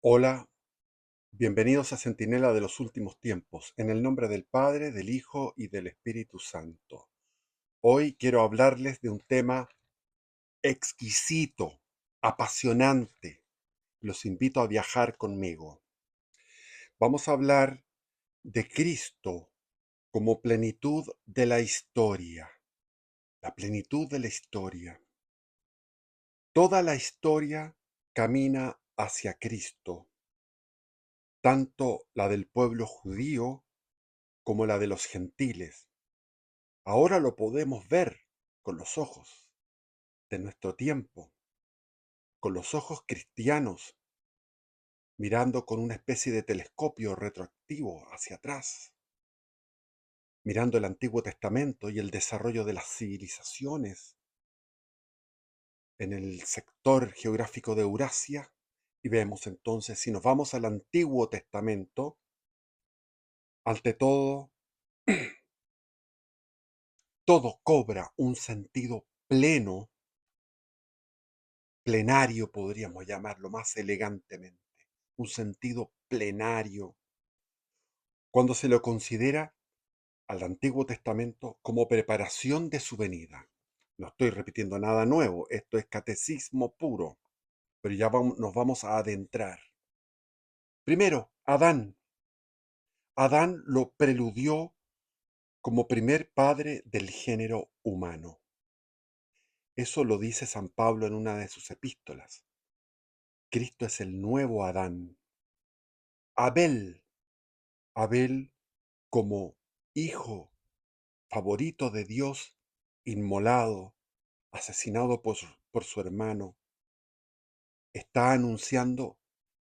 Hola, bienvenidos a Centinela de los Últimos Tiempos, en el nombre del Padre, del Hijo y del Espíritu Santo. Hoy quiero hablarles de un tema exquisito, apasionante. Los invito a viajar conmigo. Vamos a hablar de Cristo como plenitud de la historia. La plenitud de la historia. Toda la historia camina hacia Cristo, tanto la del pueblo judío como la de los gentiles. Ahora lo podemos ver con los ojos de nuestro tiempo, con los ojos cristianos, mirando con una especie de telescopio retroactivo hacia atrás, mirando el Antiguo Testamento y el desarrollo de las civilizaciones en el sector geográfico de Eurasia. Y vemos entonces, si nos vamos al Antiguo Testamento, ante todo cobra un sentido pleno, plenario podríamos llamarlo más elegantemente, un sentido plenario, cuando se lo considera al Antiguo Testamento como preparación de su venida. No estoy repitiendo nada nuevo, esto es catecismo puro, pero ya nos vamos a adentrar. Primero, Adán. Adán lo preludió como primer padre del género humano. Eso lo dice San Pablo en una de sus epístolas. Cristo es el nuevo Adán. Abel. Abel como hijo favorito de Dios, inmolado, asesinado por su hermano, está anunciando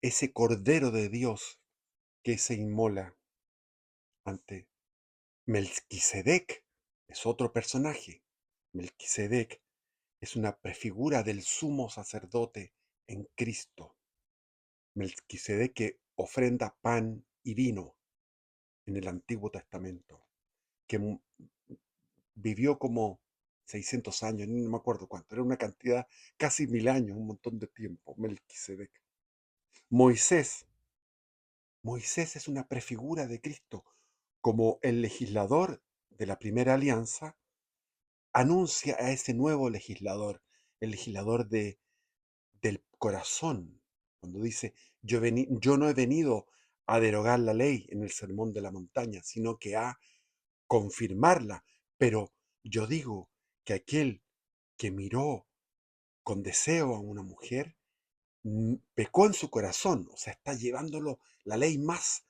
ese Cordero de Dios que se inmola ante Melquisedec. Es otro personaje. Melquisedec es una prefigura del sumo sacerdote en Cristo. Melquisedec que ofrenda pan y vino en el Antiguo Testamento, que vivió como 600 años, no me acuerdo cuánto, era una cantidad, casi 1000 años, un montón de tiempo, Melquisedec. Moisés. Moisés es una prefigura de Cristo, como el legislador de la primera alianza anuncia a ese nuevo legislador, el legislador del corazón, cuando dice, yo no he venido a derogar la ley en el sermón de la montaña, sino que a confirmarla, pero yo digo que aquel que miró con deseo a una mujer pecó en su corazón, o sea, está llevándolo la ley más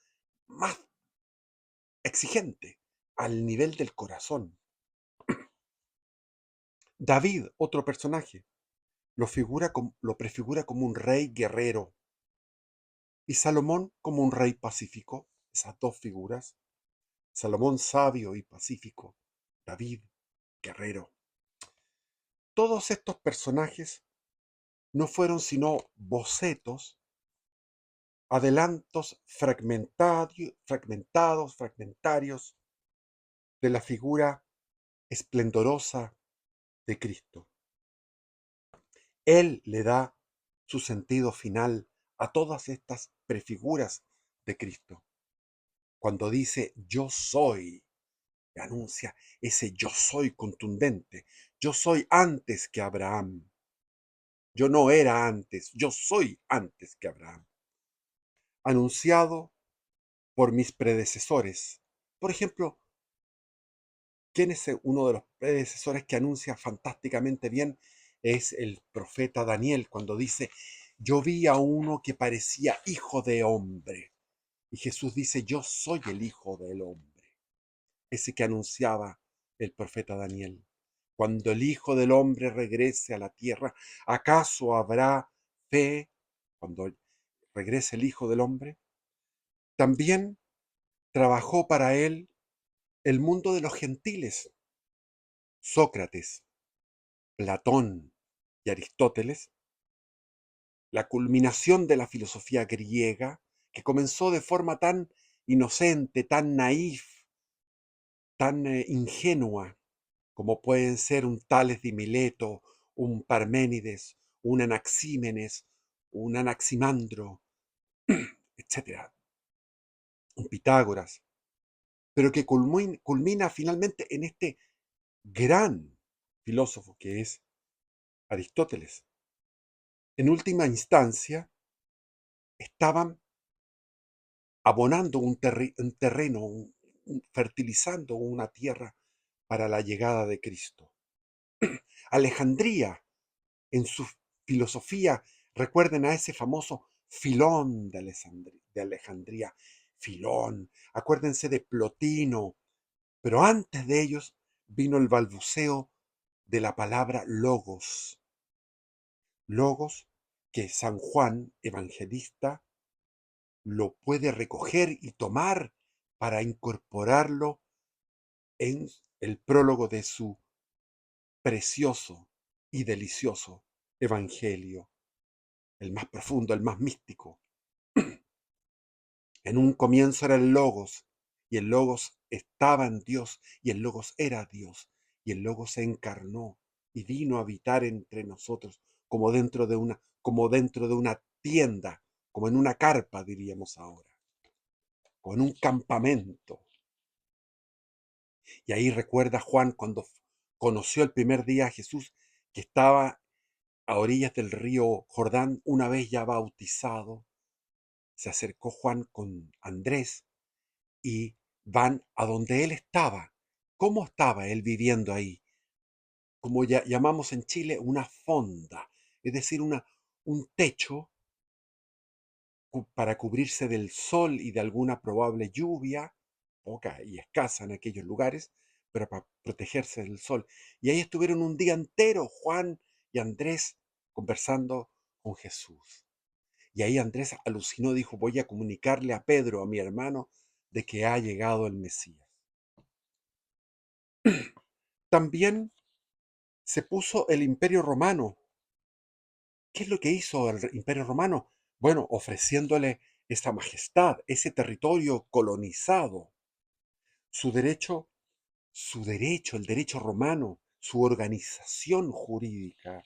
exigente al nivel del corazón. David, otro personaje, lo prefigura como un rey guerrero y Salomón como un rey pacífico, esas dos figuras, Salomón sabio y pacífico, David guerrero. Todos estos personajes no fueron sino bocetos, adelantos fragmentarios de la figura esplendorosa de Cristo. Él le da su sentido final a todas estas prefiguras de Cristo. Cuando dice yo soy, anuncia ese yo soy contundente. Yo soy antes que Abraham. Yo no era antes, yo soy antes que Abraham. Anunciado por mis predecesores. Por ejemplo, ¿quién es uno de los predecesores que anuncia fantásticamente bien? Es el profeta Daniel, cuando dice, yo vi a uno que parecía hijo de hombre. Y Jesús dice, yo soy el hijo del hombre. Ese que anunciaba el profeta Daniel. Cuando el Hijo del Hombre regrese a la tierra, ¿acaso habrá fe cuando regrese el Hijo del Hombre? También trabajó para él el mundo de los gentiles. Sócrates, Platón y Aristóteles, la culminación de la filosofía griega, que comenzó de forma tan inocente, tan naif, tan ingenua, como pueden ser un Tales de Mileto, un Parménides, un Anaxímenes, un Anaximandro, etcétera, un Pitágoras, pero que culmina finalmente en este gran filósofo que es Aristóteles. En última instancia, estaban abonando un terreno, fertilizando una tierra para la llegada de Cristo. Alejandría, en su filosofía, recuerden a ese famoso Filón de Alejandría, Filón, acuérdense de Plotino, pero antes de ellos vino el balbuceo de la palabra logos, logos que San Juan Evangelista lo puede recoger y tomar para incorporarlo en el prólogo de su precioso y delicioso Evangelio, el más profundo, el más místico. En un comienzo era el Logos, y el Logos estaba en Dios, y el Logos era Dios, y el Logos se encarnó y vino a habitar entre nosotros como dentro de una tienda, como en una carpa, diríamos ahora, o en un campamento. Y ahí recuerda Juan cuando conoció el primer día a Jesús, que estaba a orillas del río Jordán, una vez ya bautizado. Se acercó Juan con Andrés y van a donde él estaba. ¿Cómo estaba él viviendo ahí? Como llamamos en Chile una fonda, es decir, un techo para cubrirse del sol y de alguna probable lluvia, poca y escasa en aquellos lugares, pero para protegerse del sol. Y ahí estuvieron un día entero Juan y Andrés conversando con Jesús. Y ahí Andrés alucinó, dijo, voy a comunicarle a Pedro, a mi hermano, de que ha llegado el Mesías. También se puso el Imperio Romano. ¿Qué es lo que hizo el Imperio Romano? Bueno, ofreciéndole esa majestad, ese territorio colonizado, su derecho, el derecho romano, su organización jurídica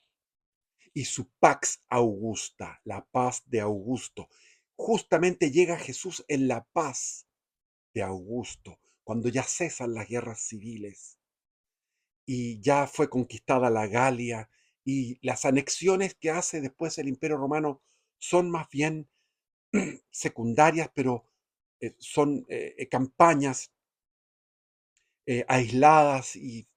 y su Pax Augusta, la paz de Augusto. Justamente llega Jesús en la paz de Augusto, cuando ya cesan las guerras civiles y ya fue conquistada la Galia, y las anexiones que hace después el Imperio Romano son más bien secundarias, pero son campañas aisladas y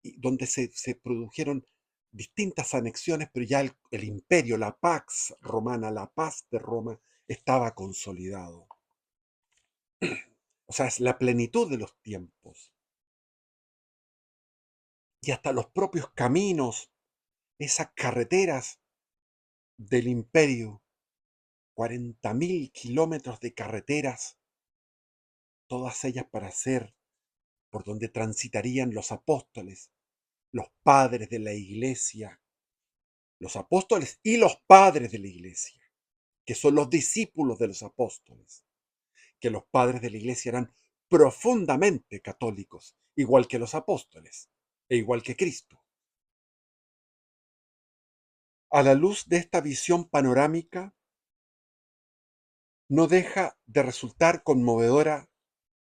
donde se produjeron distintas anexiones, pero ya el imperio, la Pax Romana, la paz de Roma, estaba consolidado. O sea, es la plenitud de los tiempos. Y hasta los propios caminos, esas carreteras del imperio, 40.000 kilómetros de carreteras, todas ellas para ser por donde transitarían los apóstoles, los padres de la iglesia, los apóstoles y los padres de la iglesia, que son los discípulos de los apóstoles, que los padres de la iglesia eran profundamente católicos, igual que los apóstoles e igual que Cristo. A la luz de esta visión panorámica, no deja de resultar conmovedora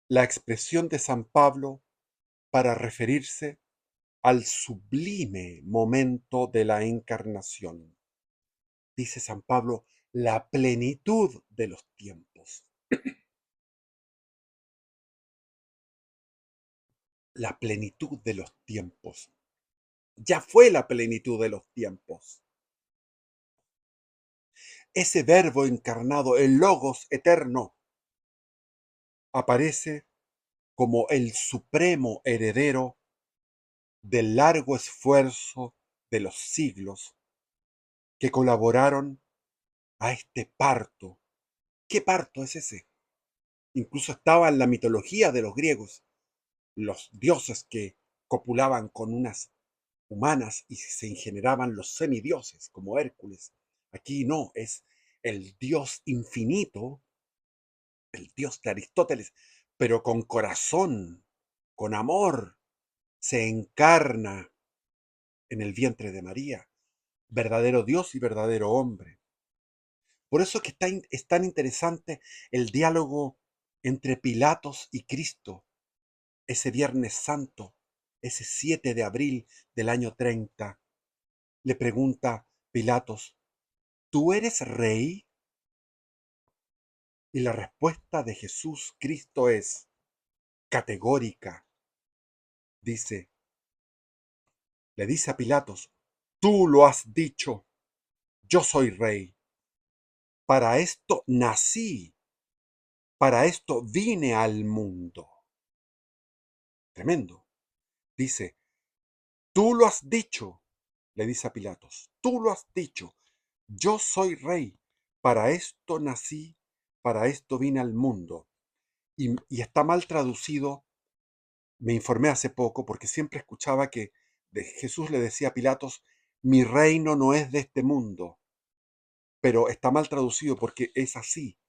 la expresión de San Pablo para referirse al sublime momento de la encarnación. Dice San Pablo, la plenitud de los tiempos. La plenitud de los tiempos. Ya fue la plenitud de los tiempos. Ese verbo encarnado, el Logos eterno, aparece como el supremo heredero del largo esfuerzo de los siglos que colaboraron a este parto. ¿Qué parto es ese? Incluso estaba en la mitología de los griegos, los dioses que copulaban con unas humanas y se generaban los semidioses como Hércules. Aquí no, es el dios infinito, el dios de Aristóteles, pero con corazón, con amor, se encarna en el vientre de María, verdadero Dios y verdadero hombre. Por eso que es tan interesante el diálogo entre Pilatos y Cristo ese Viernes Santo, ese 7 de abril del año 30. Le pregunta Pilatos, ¿tú eres rey? Y la respuesta de Jesús Cristo es categórica. Dice, le dice a Pilatos, tú lo has dicho, yo soy rey. Para esto nací, para esto vine al mundo. Tremendo. Dice, tú lo has dicho, le dice a Pilatos, tú lo has dicho, yo soy rey, para esto nací, para esto vine al mundo. Y está mal traducido, me informé hace poco, porque siempre escuchaba que Jesús le decía a Pilatos, mi reino no es de este mundo, pero está mal traducido porque es así,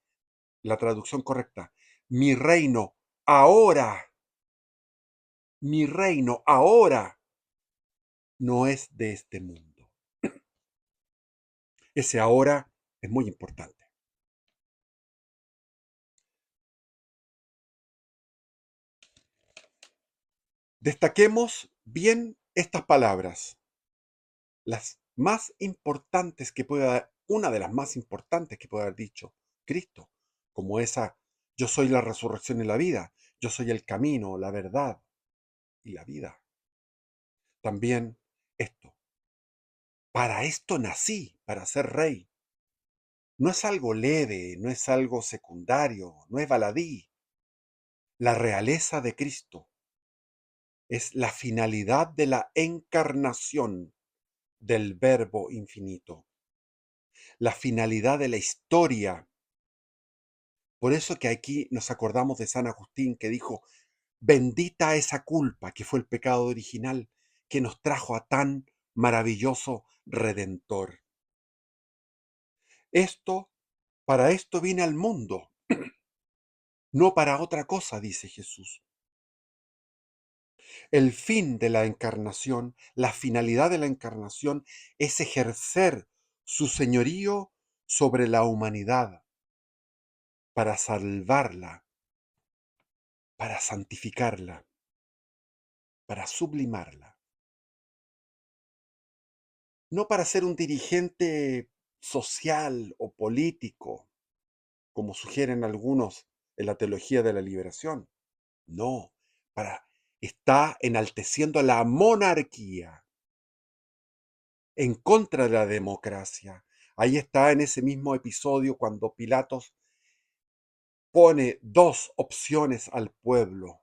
la traducción correcta. Mi reino ahora, mi reino ahora no es de este mundo. Ese ahora es muy importante. Destaquemos bien estas palabras, las más importantes que una de las más importantes que puede haber dicho Cristo, como esa, yo soy la resurrección y la vida, yo soy el camino, la verdad y la vida. También esto, para esto nací, para ser rey. No es algo leve, no es algo secundario, no es baladí. La realeza de Cristo es la finalidad de la encarnación del Verbo infinito, la finalidad de la historia. Por eso que aquí nos acordamos de San Agustín que dijo, bendita esa culpa que fue el pecado original que nos trajo a tan maravilloso Redentor. Para esto vine al mundo, no para otra cosa, dice Jesús. El fin de la encarnación, la finalidad de la encarnación es ejercer su señorío sobre la humanidad para salvarla, para santificarla, para sublimarla. No para ser un dirigente social o político, como sugieren algunos en la teología de la liberación. No, está enalteciendo la monarquía en contra de la democracia. Ahí está en ese mismo episodio cuando Pilatos pone dos opciones al pueblo,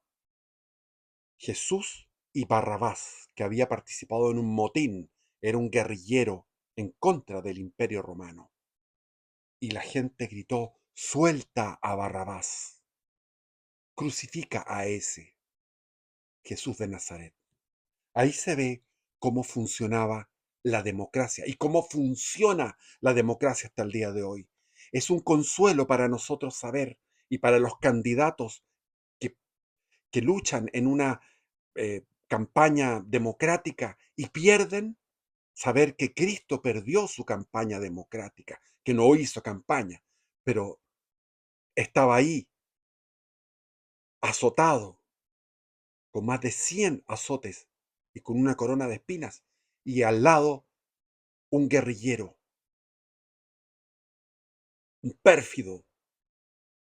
Jesús y Barrabás, que había participado en un motín, era un guerrillero en contra del Imperio Romano. Y la gente gritó, suelta a Barrabás, crucifica a ese Jesús de Nazaret. Ahí se ve cómo funcionaba la democracia y cómo funciona la democracia hasta el día de hoy. Es un consuelo para nosotros saber y para los candidatos que, que luchan en una campaña democrática y pierden, saber que Cristo perdió su campaña democrática, que no hizo campaña, pero estaba ahí, azotado, con más de 100 azotes y con una corona de espinas, y al lado un guerrillero, un pérfido.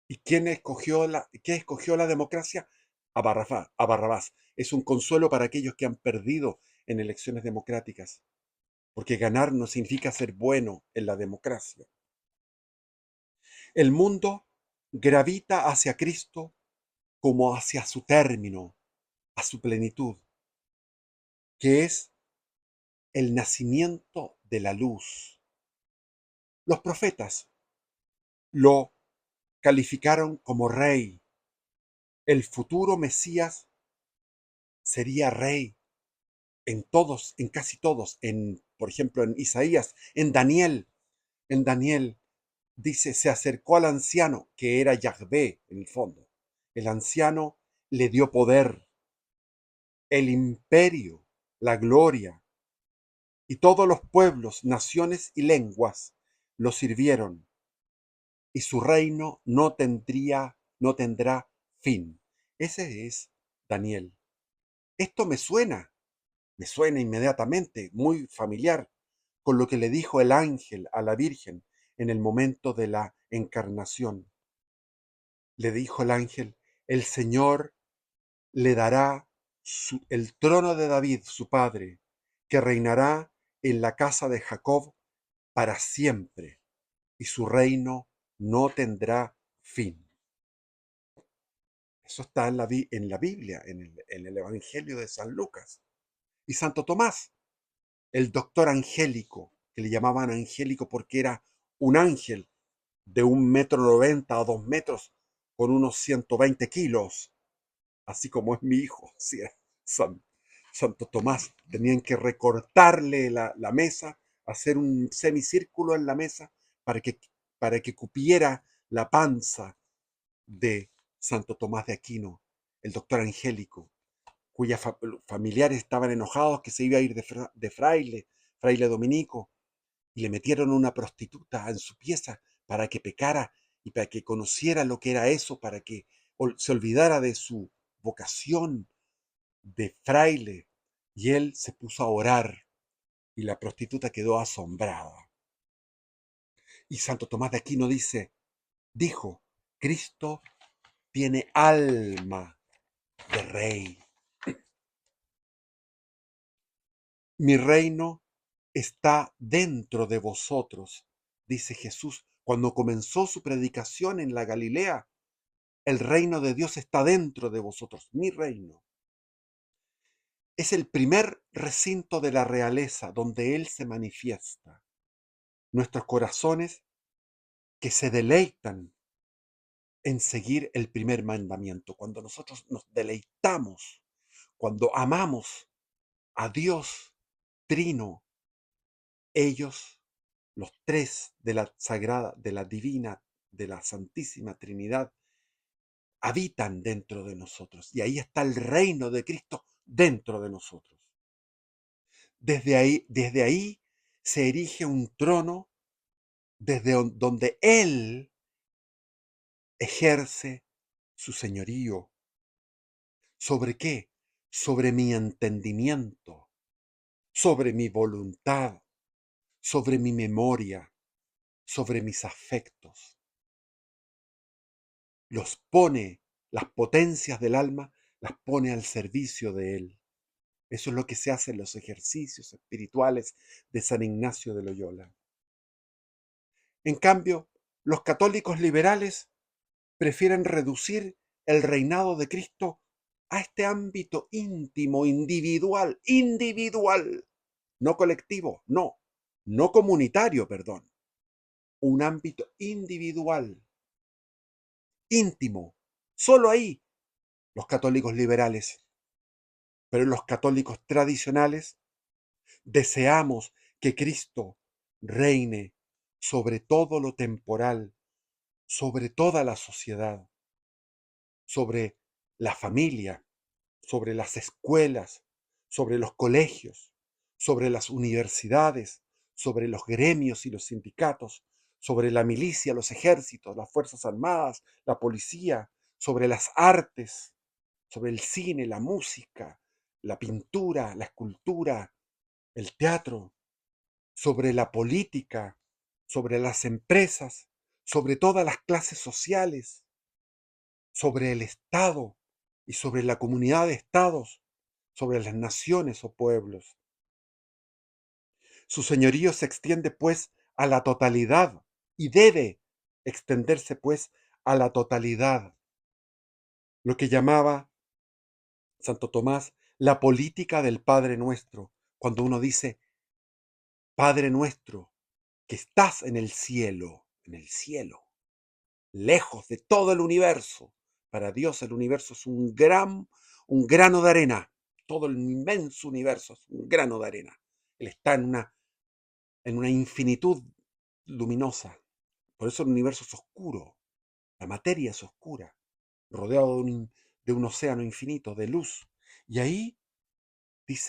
¿Y qué escogió la democracia? A Barrabás. Es un consuelo para aquellos que han perdido en elecciones democráticas, porque ganar no significa ser bueno en la democracia. El mundo gravita hacia Cristo como hacia su término, a su plenitud, que es el nacimiento de la luz. Los profetas lo calificaron como rey. El futuro Mesías sería rey en casi todos, por ejemplo, en Isaías, en Daniel dice, se acercó al anciano, que era Yahvé en el fondo. El anciano le dio poder, el imperio, la gloria, y todos los pueblos, naciones y lenguas lo sirvieron. y su reino no tendrá fin. Ese es Daniel. Esto me suena inmediatamente, muy familiar, con lo que le dijo el ángel a la Virgen en el momento de la encarnación. Le dijo el ángel, el Señor le dará el trono de David, su padre, que reinará en la casa de Jacob para siempre, y su reino no tendrá fin. Eso está en la Biblia, en el Evangelio de San Lucas. Y Santo Tomás, el doctor angélico, que le llamaban angélico porque era un ángel de 1,90 m o 2 metros, con unos 120 kilos, así como es mi hijo, ¿sí? San- Santo Tomás. Tenían que recortarle la mesa, hacer un semicírculo en la mesa para que cupiera la panza de Santo Tomás de Aquino, el doctor angélico, cuyos familiares estaban enojados que se iba a ir de fraile dominico, y le metieron una prostituta en su pieza para que pecara y para que conociera lo que era eso, para que se olvidara de su vocación de fraile. Y él se puso a orar y la prostituta quedó asombrada. Y Santo Tomás de Aquino dijo, Cristo tiene alma de rey. Mi reino está dentro de vosotros, dice Jesús cuando comenzó su predicación en la Galilea. El reino de Dios está dentro de vosotros, mi reino. Es el primer recinto de la realeza donde Él se manifiesta. Nuestros corazones que se deleitan en seguir el primer mandamiento. Cuando nosotros nos deleitamos, cuando amamos a Dios Trino, ellos, los tres de la sagrada, de la divina, de la Santísima Trinidad, habitan dentro de nosotros. Y ahí está el reino de Cristo dentro de nosotros. Desde ahí se erige un trono desde donde Él ejerce su señorío. ¿Sobre qué? Sobre mi entendimiento, sobre mi voluntad, sobre mi memoria, sobre mis afectos. Las potencias del alma, las pone al servicio de Él. Eso es lo que se hace en los ejercicios espirituales de San Ignacio de Loyola. En cambio, los católicos liberales prefieren reducir el reinado de Cristo a este ámbito íntimo, individual, no colectivo, no comunitario, perdón, un ámbito individual, íntimo, solo ahí los católicos liberales. Pero los católicos tradicionales deseamos que Cristo reine sobre todo lo temporal, sobre toda la sociedad, sobre la familia, sobre las escuelas, sobre los colegios, sobre las universidades, sobre los gremios y los sindicatos, sobre la milicia, los ejércitos, las fuerzas armadas, la policía, sobre las artes, sobre el cine, la música, la pintura, la escultura, el teatro, sobre la política, sobre las empresas, sobre todas las clases sociales, sobre el Estado y sobre la comunidad de estados, sobre las naciones o pueblos. Su señorío se extiende, pues, a la totalidad y debe extenderse, pues, a la totalidad. Lo que llamaba Santo Tomás la política del Padre Nuestro, cuando uno dice, Padre nuestro, que estás en el cielo, lejos de todo el universo. Para Dios el universo es un grano de arena. Todo el inmenso universo es un grano de arena. Él está en una infinitud luminosa. Por eso el universo es oscuro. La materia es oscura, rodeado de un océano infinito de luz. Y ahí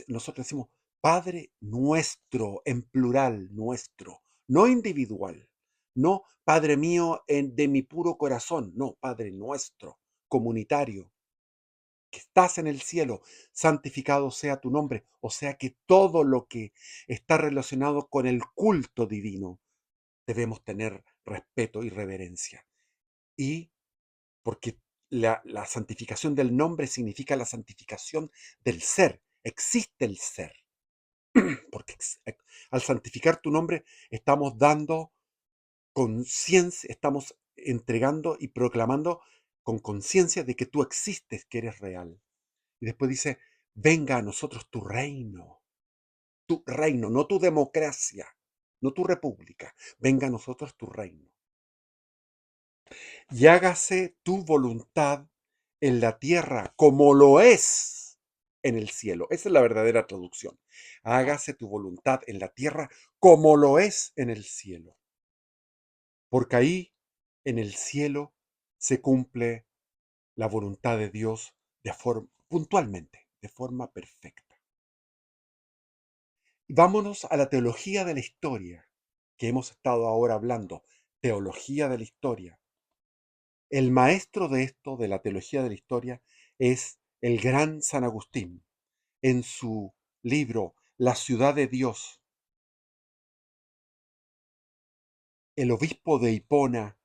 nosotros decimos, Padre nuestro, en plural, nuestro, no individual. No, Padre mío, de mi puro corazón. No, Padre nuestro, comunitario, que estás en el cielo, santificado sea tu nombre. O sea que todo lo que está relacionado con el culto divino debemos tener respeto y reverencia. Y porque la santificación del nombre significa la santificación del ser. Existe el ser. Porque al santificar tu nombre estamos dando conciencia, estamos entregando y proclamando con conciencia de que tú existes, que eres real. Y después dice, venga a nosotros tu reino, no tu democracia, no tu república, venga a nosotros tu reino. Y hágase tu voluntad en la tierra como lo es en el cielo. Esa es la verdadera traducción. Hágase tu voluntad en la tierra como lo es en el cielo. Porque ahí, en el cielo, se cumple la voluntad de Dios puntualmente, de forma perfecta. Y vámonos a la teología de la historia, que hemos estado ahora hablando. Teología de la historia. El maestro de esto, de la teología de la historia, es el gran San Agustín. En su libro La ciudad de Dios, el obispo de Hipona,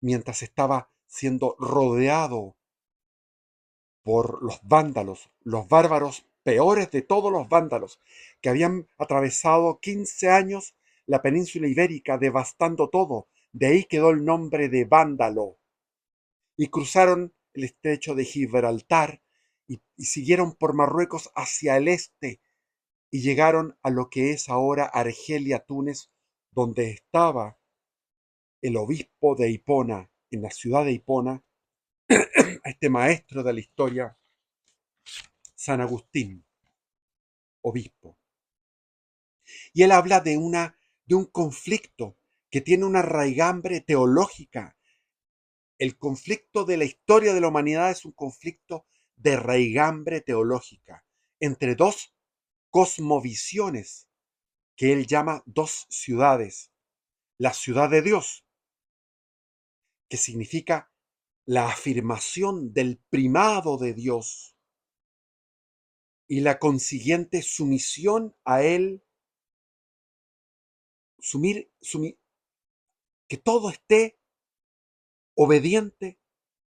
mientras estaba siendo rodeado por los vándalos, los bárbaros peores de todos los vándalos, que habían atravesado 15 años la península ibérica, devastando todo. De ahí quedó el nombre de vándalo. Y cruzaron el estrecho de Gibraltar y siguieron por Marruecos hacia el este y llegaron a lo que es ahora Argelia, Túnez, donde estaba el obispo de Hipona, en la ciudad de Hipona, a este maestro de la historia, San Agustín, obispo. Y él habla de un conflicto que tiene una raigambre teológica. El conflicto de la historia de la humanidad es un conflicto de raigambre teológica entre dos cosmovisiones que él llama dos ciudades. La ciudad de Dios, que significa la afirmación del primado de Dios y la consiguiente sumisión a él, que todo esté obediente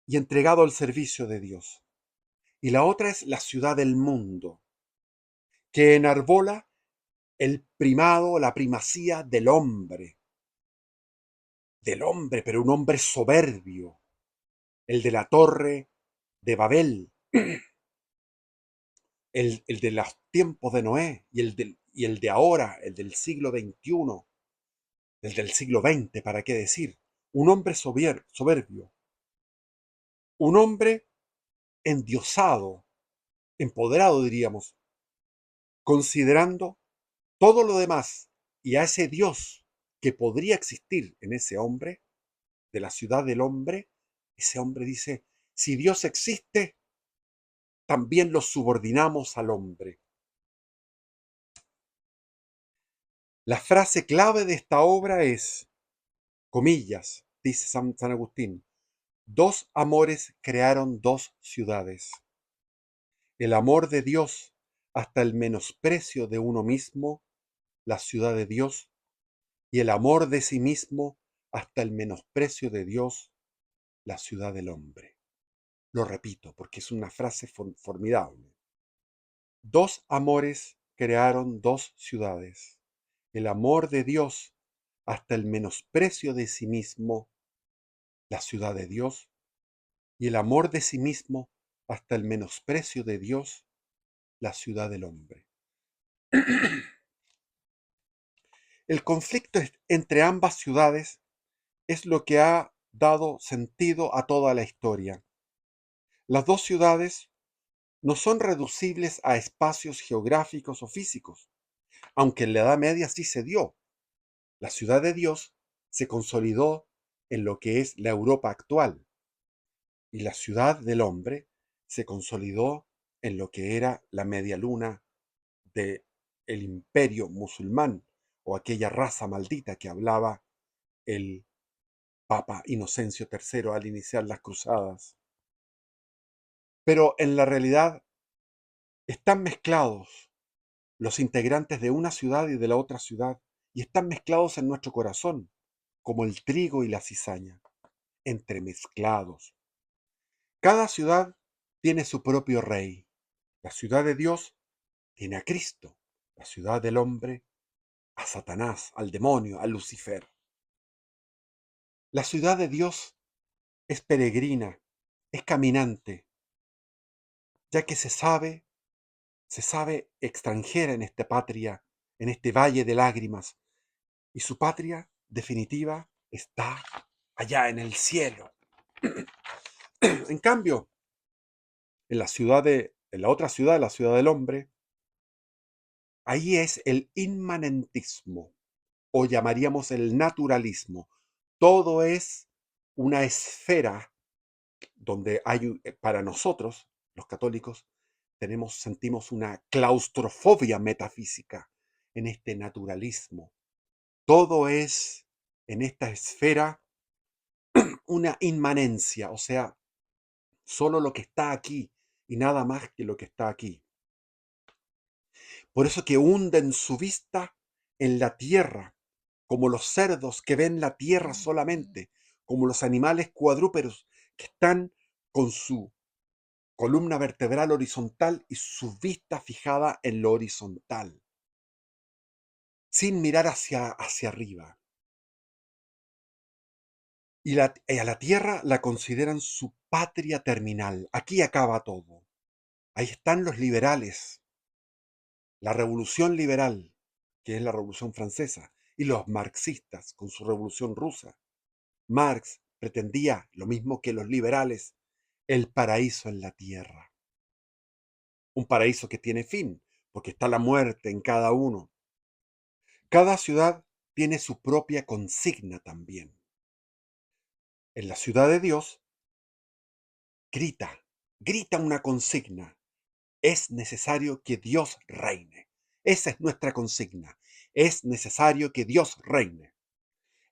y entregado al servicio de Dios. Y la otra es la ciudad del mundo, que enarbola el primado, la primacía del hombre, pero un hombre soberbio, el de la torre de Babel, el de los tiempos de Noé y el de ahora, el del siglo XXI, el del siglo XX, ¿para qué decir? Un hombre soberbio, un hombre endiosado, empoderado diríamos, considerando todo lo demás y a ese Dios que podría existir en ese hombre, de la ciudad del hombre, ese hombre dice, si Dios existe, también lo subordinamos al hombre. La frase clave de esta obra es, comillas, dice San Agustín, dos amores crearon dos ciudades. El amor de Dios hasta el menosprecio de uno mismo, la ciudad de Dios, y el amor de sí mismo hasta el menosprecio de Dios, la ciudad del hombre. Lo repito porque es una frase formidable. Dos amores crearon dos ciudades. El amor de Dios hasta el menosprecio de sí mismo, la ciudad de Dios, y el amor de sí mismo hasta el menosprecio de Dios, la ciudad del hombre. El conflicto entre ambas ciudades es lo que ha dado sentido a toda la historia. Las dos ciudades no son reducibles a espacios geográficos o físicos, aunque en la Edad Media sí se dio. La ciudad de Dios se consolidó en lo que es la Europa actual y la ciudad del hombre se consolidó en lo que era la media luna del imperio musulmán o aquella raza maldita que hablaba el Papa Inocencio III al iniciar las cruzadas. Pero en la realidad están mezclados los integrantes de una ciudad y de la otra ciudad, y están mezclados en nuestro corazón, como el trigo y la cizaña, entremezclados. Cada ciudad tiene su propio rey. La ciudad de Dios tiene a Cristo, la ciudad del hombre a Satanás, al demonio, a Lucifer. La ciudad de Dios es peregrina, es caminante, ya que se sabe extranjera en esta patria, en este valle de lágrimas, y su patria definitiva está allá en el cielo. En cambio, en la otra ciudad, la ciudad del hombre, ahí es el inmanentismo, o llamaríamos el naturalismo. Todo es una esfera donde para nosotros, los católicos, sentimos una claustrofobia metafísica en este naturalismo. Todo es en esta esfera una inmanencia, o sea, solo lo que está aquí y nada más que lo que está aquí. Por eso que hunden su vista en la tierra, como los cerdos que ven la tierra solamente, como los animales cuadrúpedos que están con su columna vertebral horizontal y su vista fijada en lo horizontal, sin mirar hacia arriba. Y a la tierra la consideran su patria terminal. Aquí acaba todo. Ahí están los liberales, la revolución liberal, que es la revolución francesa, y los marxistas con su revolución rusa. Marx pretendía, lo mismo que los liberales, el paraíso en la tierra. Un paraíso que tiene fin, porque está la muerte en cada uno. Cada ciudad tiene su propia consigna también. En la ciudad de Dios, grita una consigna. Es necesario que Dios reine. Esa es nuestra consigna. Es necesario que Dios reine.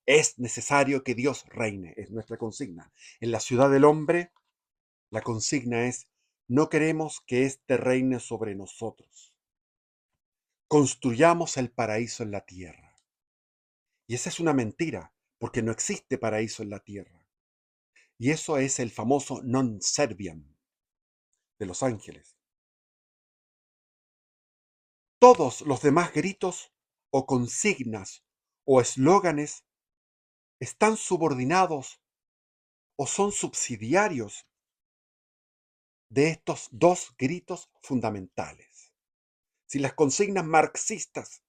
Es necesario que Dios reine. Es nuestra consigna. En la ciudad del hombre, la consigna es: no queremos que éste reine sobre nosotros. Construyamos el paraíso en la tierra. Y esa es una mentira, porque no existe paraíso en la tierra. Y eso es el famoso non serviam de los ángeles. Todos los demás gritos o consignas o eslóganes están subordinados o son subsidiarios de estos dos gritos fundamentales. Si las consignas marxistas,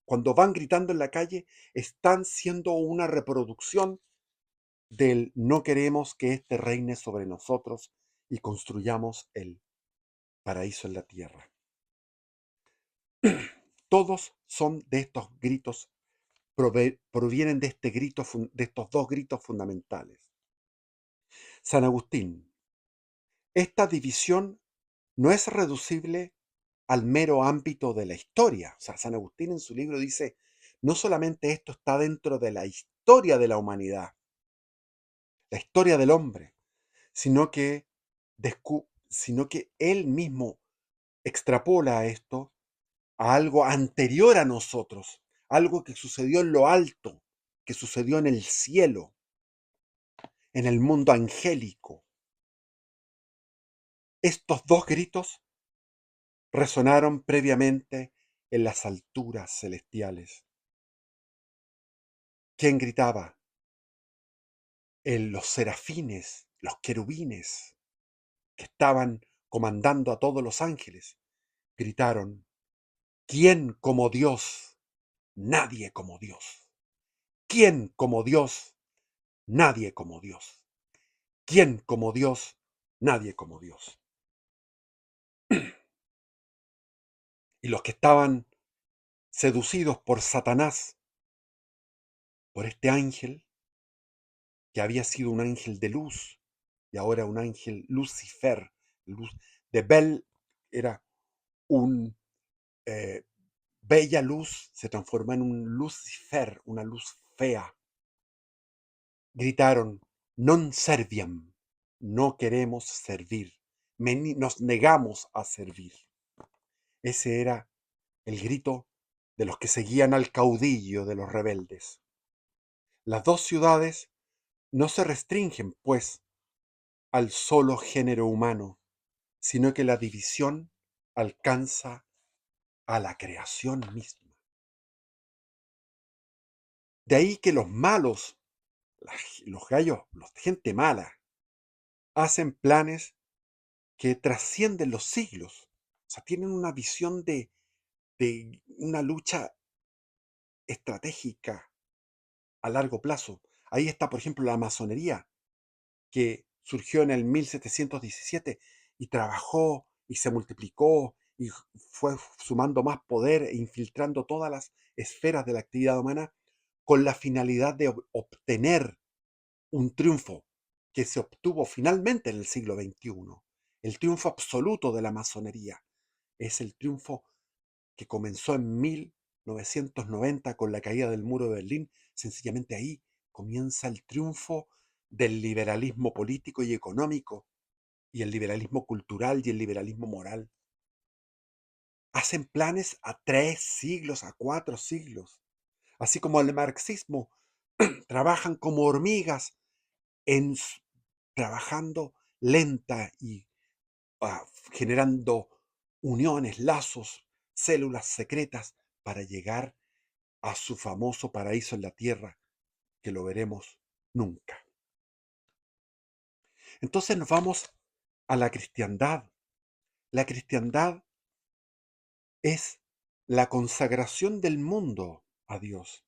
cuando van gritando en la calle, están siendo una reproducción del no queremos que éste reine sobre nosotros y construyamos el paraíso en la tierra. Todos son de estos gritos, provienen de de estos dos gritos fundamentales. San Agustín: esta división no es reducible al mero ámbito de la historia. O sea, San Agustín en su libro dice, no solamente esto está dentro de la historia de la humanidad, la historia del hombre, sino que, sino que él mismo extrapola esto a algo anterior a nosotros, algo que sucedió en lo alto, que sucedió en el cielo, en el mundo angélico. Estos dos gritos resonaron previamente en las alturas celestiales. ¿Quién gritaba? Los serafines, los querubines, que estaban comandando a todos los ángeles, gritaron: ¿quién como Dios? Nadie como Dios. ¿Quién como Dios? Nadie como Dios. ¿Quién como Dios? Nadie como Dios. Y los que estaban seducidos por Satanás, por este ángel, que había sido un ángel de luz y ahora un ángel Lucifer, luz de Bel, era un eh, bella luz, se transformó en un Lucifer, una luz fea, gritaron, non serviam, no queremos servir, nos negamos a servir. Ese era el grito de los que seguían al caudillo de los rebeldes. Las dos ciudades no se restringen, pues, al solo género humano, sino que la división alcanza a la creación misma. De ahí que los malos, los gallos, la gente mala, hacen planes que trascienden los siglos. O sea, tienen una visión de una lucha estratégica a largo plazo. Ahí está, por ejemplo, la masonería, que surgió en el 1717 y trabajó y se multiplicó y fue sumando más poder e infiltrando todas las esferas de la actividad humana con la finalidad de obtener un triunfo que se obtuvo finalmente en el siglo XXI. El triunfo absoluto de la masonería es el triunfo que comenzó en 1990 con la caída del muro de Berlín. Sencillamente ahí comienza el triunfo del liberalismo político y económico, y el liberalismo cultural y el liberalismo moral. Hacen planes a 3 siglos, a 4 siglos. Así como el marxismo, trabajan como hormigas, en, trabajando lenta y generando uniones, lazos, células secretas para llegar a su famoso paraíso en la tierra, que lo veremos nunca. Entonces nos vamos a la cristiandad. La cristiandad es la consagración del mundo a Dios.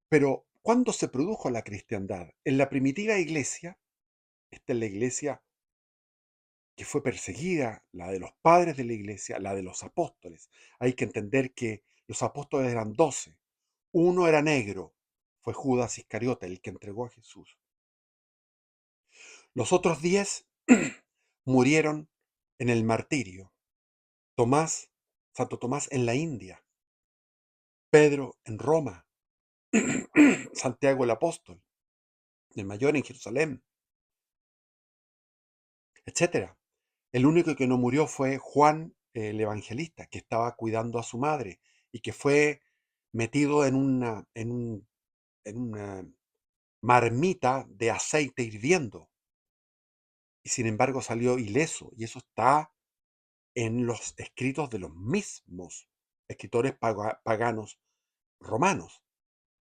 Pero, ¿cuándo se produjo la cristiandad? En la primitiva iglesia, esta es la iglesia que fue perseguida, la de los padres de la iglesia, la de los apóstoles. Hay que entender que los apóstoles eran 12. Uno era negro, fue Judas Iscariote, el que entregó a Jesús. Los otros 10 murieron en el martirio. Tomás, Santo Tomás en la India, Pedro en Roma, Santiago el apóstol, el mayor en Jerusalén, etcétera. El único que no murió fue Juan el Evangelista, que estaba cuidando a su madre y que fue metido en una marmita de aceite hirviendo. Y sin embargo salió ileso. Y eso está en los escritos de los mismos escritores paganos romanos,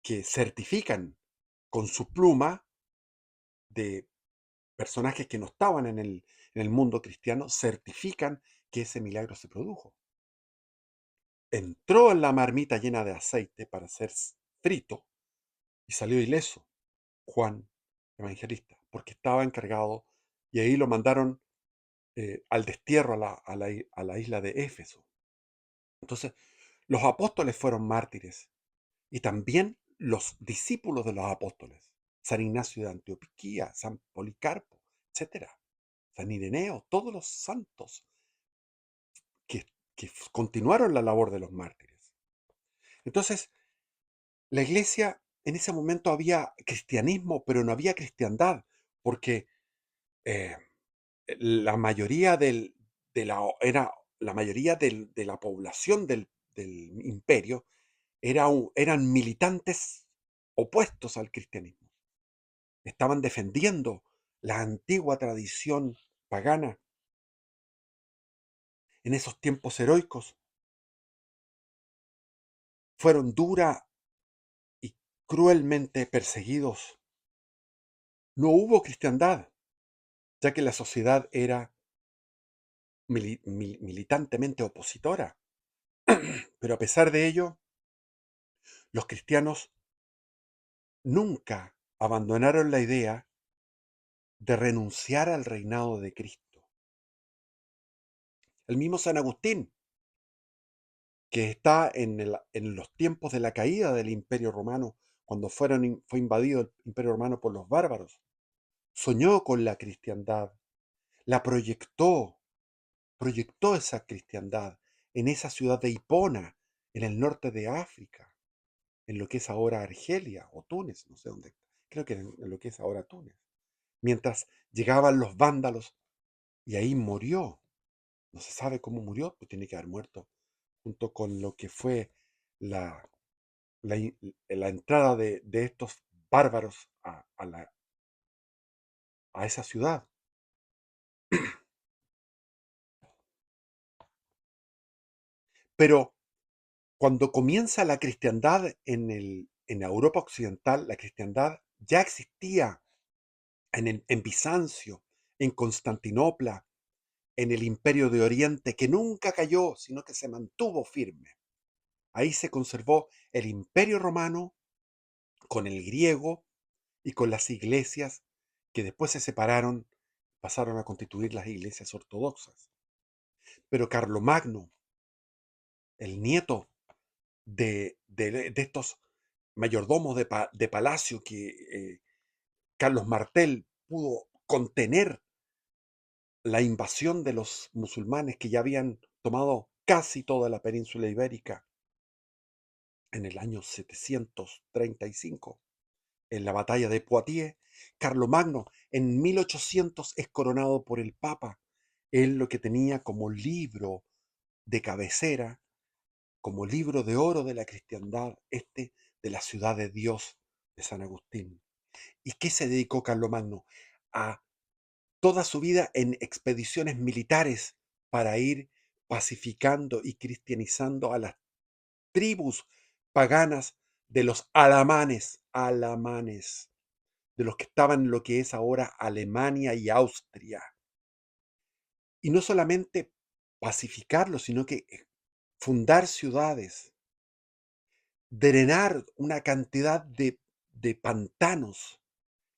que certifican con su pluma de personajes que no estaban en el mundo cristiano, certifican que ese milagro se produjo. Entró en la marmita llena de aceite para ser frito y salió ileso Juan Evangelista, porque estaba encargado, y ahí lo mandaron al destierro a la isla de Éfeso. Entonces, los apóstoles fueron mártires y también los discípulos de los apóstoles, San Ignacio de Antioquía, San Policarpo, etcétera, San Ireneo, todos los santos que, que continuaron la labor de los mártires. Entonces, la iglesia, en ese momento había cristianismo, pero no había cristiandad, porque eh, la mayoría la mayoría de la población del imperio eran militantes opuestos al cristianismo. Estaban defendiendo la antigua tradición pagana. En esos tiempos heroicos fueron dura y cruelmente perseguidos. No hubo cristiandad, ya que la sociedad era militantemente opositora. Pero a pesar de ello, los cristianos nunca abandonaron la idea de renunciar al reinado de Cristo. El mismo San Agustín, que está en los tiempos de la caída del Imperio Romano, cuando fue invadido el Imperio Romano por los bárbaros, soñó con la cristiandad, la proyectó esa cristiandad en esa ciudad de Hipona, en el norte de África, en lo que es ahora Argelia o Túnez, no sé dónde creo que en lo que es ahora Túnez, mientras llegaban los vándalos y ahí murió. No se sabe cómo murió, pero tiene que haber muerto junto con lo que fue la, la entrada de estos bárbaros a esa ciudad. Pero cuando comienza la cristiandad en Europa Occidental, la cristiandad ya existía en Bizancio, en Constantinopla, en el Imperio de Oriente, que nunca cayó, sino que se mantuvo firme. Ahí se conservó el Imperio Romano con el griego y con las iglesias que después se separaron, pasaron a constituir las iglesias ortodoxas. Pero Carlomagno, el nieto de estos mayordomos de palacio que Carlos Martel pudo contener la invasión de los musulmanes que ya habían tomado casi toda la península ibérica en el año 735, en la batalla de Poitiers. Carlomagno en 1800 es coronado por el Papa. Él lo que tenía como libro de cabecera, como libro de oro de la cristiandad, de la ciudad de Dios de San Agustín. ¿Y qué se dedicó Carlomagno? A toda su vida en expediciones militares para ir pacificando y cristianizando a las tribus paganas de los alamanes, de los que estaban en lo que es ahora Alemania y Austria. Y no solamente pacificarlos, sino que fundar ciudades, drenar una cantidad de pantanos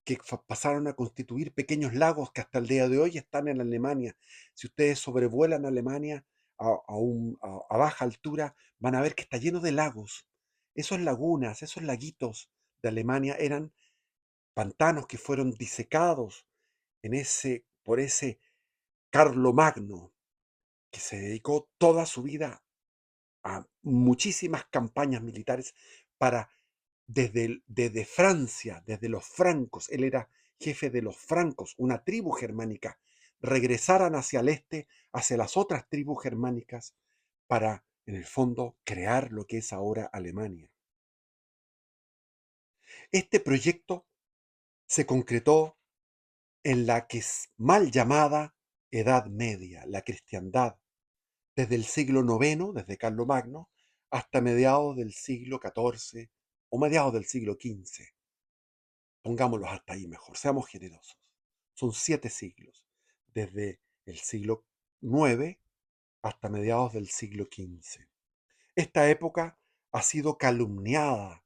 que pasaron a constituir pequeños lagos que hasta el día de hoy están en Alemania. Si ustedes sobrevuelan Alemania a baja altura, van a ver que está lleno de lagos. Esos lagunas, esos laguitos de Alemania eran pantanos que fueron disecados por ese Carlomagno, que se dedicó toda su vida a muchísimas campañas militares para desde Francia, desde los francos, él era jefe de los francos, una tribu germánica, regresaran hacia el este, hacia las otras tribus germánicas, para, en el fondo, crear lo que es ahora Alemania. Este proyecto se concretó en la que es mal llamada Edad Media, la cristiandad, desde el siglo IX, desde Carlomagno, hasta mediados del siglo XIV o mediados del siglo XV. Pongámoslos hasta ahí mejor, seamos generosos. Son 7 siglos, desde el siglo IX hasta mediados del siglo XV. Esta época ha sido calumniada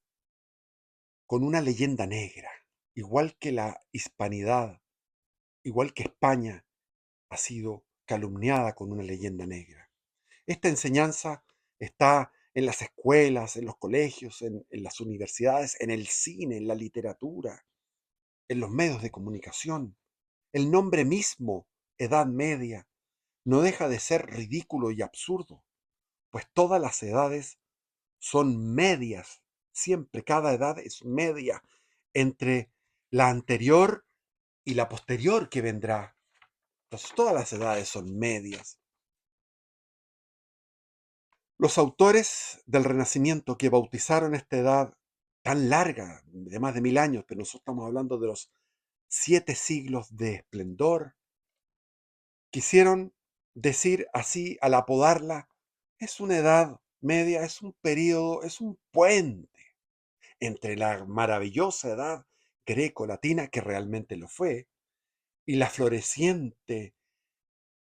con una leyenda negra, igual que la hispanidad, igual que España ha sido calumniada con una leyenda negra. Esta enseñanza está en las escuelas, en los colegios, en las universidades, en el cine, en la literatura, en los medios de comunicación. El nombre mismo, Edad Media, no deja de ser ridículo y absurdo, pues todas las edades son medias, siempre cada edad es media entre la anterior y la posterior que vendrá. Entonces todas las edades son medias. Los autores del Renacimiento que bautizaron esta edad tan larga, de más de 1000 años, pero nosotros estamos hablando de los 7 siglos de esplendor, quisieron decir así al apodarla, es una edad media, es un periodo, es un puente entre la maravillosa edad greco-latina, que realmente lo fue, y la floreciente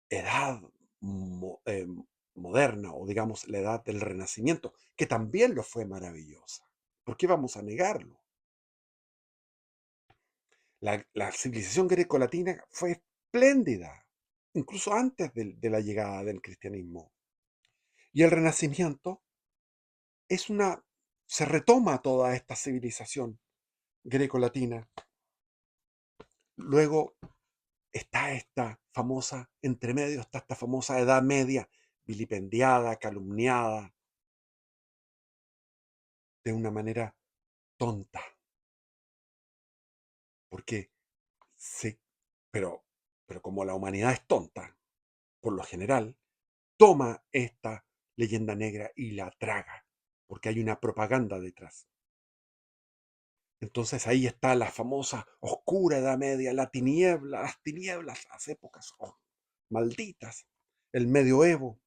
edad mo- eh, moderna, o digamos la edad del Renacimiento, que también lo fue maravillosa. ¿Por qué vamos a negarlo? La civilización greco-latina fue espléndida, incluso antes de la llegada del cristianismo. Y el Renacimiento es se retoma toda esta civilización greco-latina. Luego está esta famosa, entre medio está esta famosa Edad Media, vilipendiada, calumniada, de una manera tonta. porque se, pero, pero como la humanidad es tonta, por lo general, toma esta leyenda negra y la traga, porque hay una propaganda detrás. Entonces ahí está la famosa oscura Edad Media, la tiniebla, las tinieblas, las épocas malditas, el medioevo,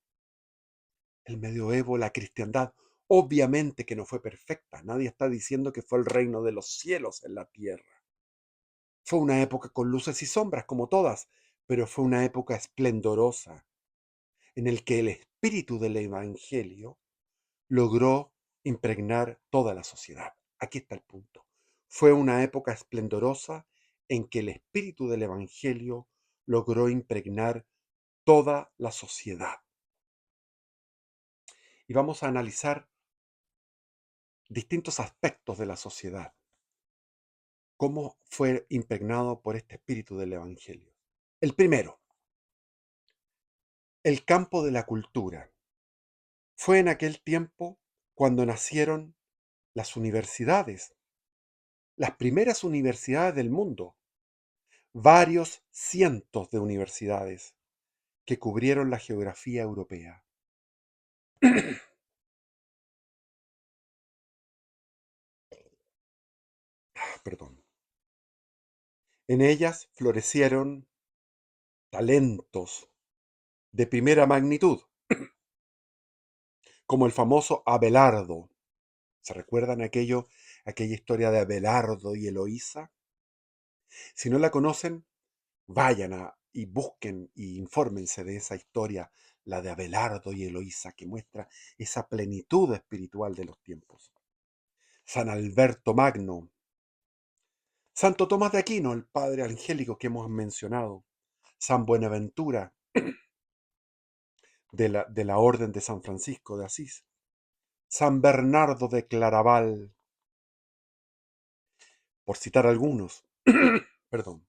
el medioevo, la cristiandad. Obviamente que no fue perfecta, nadie está diciendo que fue el reino de los cielos en la tierra. Fue una época con luces y sombras, como todas, pero fue una época esplendorosa, en el que el espíritu del Evangelio logró impregnar toda la sociedad. Aquí está el punto. Fue una época esplendorosa en que el espíritu del Evangelio logró impregnar toda la sociedad. Y vamos a analizar distintos aspectos de la sociedad, cómo fue impregnado por este espíritu del Evangelio. El primero, el campo de la cultura. Fue en aquel tiempo cuando nacieron las universidades, las primeras universidades del mundo, varios cientos de universidades que cubrieron la geografía europea. Perdón. En ellas florecieron talentos de primera magnitud, como el famoso Abelardo. ¿Se recuerdan aquella historia de Abelardo y Eloísa? Si no la conocen, y busquen y infórmense de esa historia, la de Abelardo y Eloísa, que muestra esa plenitud espiritual de los tiempos. San Alberto Magno, Santo Tomás de Aquino, el padre angélico que hemos mencionado, San Buenaventura, de la Orden de San Francisco de Asís, San Bernardo de Claraval, por citar algunos. Perdón.